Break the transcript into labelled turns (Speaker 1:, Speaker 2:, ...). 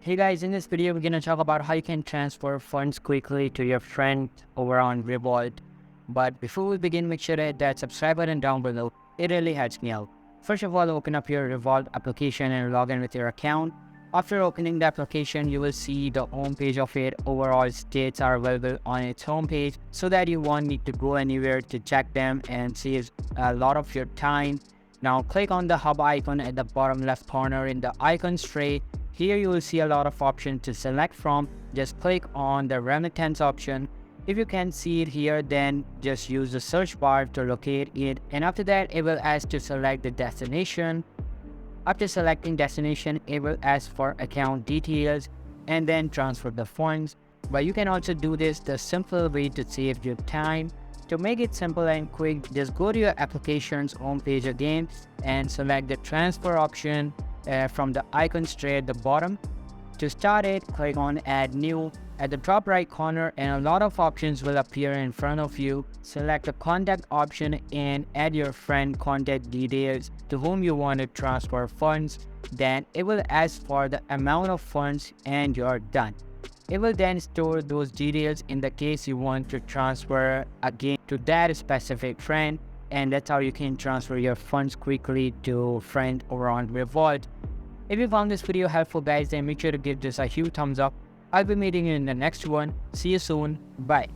Speaker 1: Hey guys, in this video we're going to talk about how you can transfer funds quickly to your friend over on Revolut. But before we begin, make sure to hit that subscribe button down below. It really helps me out. First of all, open up your Revolut application and log in with your account. After opening the application, you will see the home page of it. Overall states are available on its home page so that you won't need to go anywhere to check them and save a lot of your time. Now click on the hub icon at the bottom left corner in the icon tray. Here you will see a lot of options to select from. Just click on the remittance option. If you can see it here, then just use the search bar to locate it, and after that it will ask to select the destination. After selecting destination, it will ask for account details and then transfer the funds. But you can also do this the simple way to save your time. To make it simple and quick, just go to your application's home page again and select the transfer option from the icon tray at the bottom. To start it, click on add new at the top right corner and a lot of options will appear in front of you. Select the contact option and add your friend contact details to whom you want to transfer funds. Then it will ask for the amount of funds and you're done. It will then store those details in the case you want to transfer again to that specific friend, and that's how you can transfer your funds quickly to a friend over on Revolut. If you found this video helpful guys, then make sure to give this a huge thumbs up. I'll be meeting you in the next one. See you soon. Bye.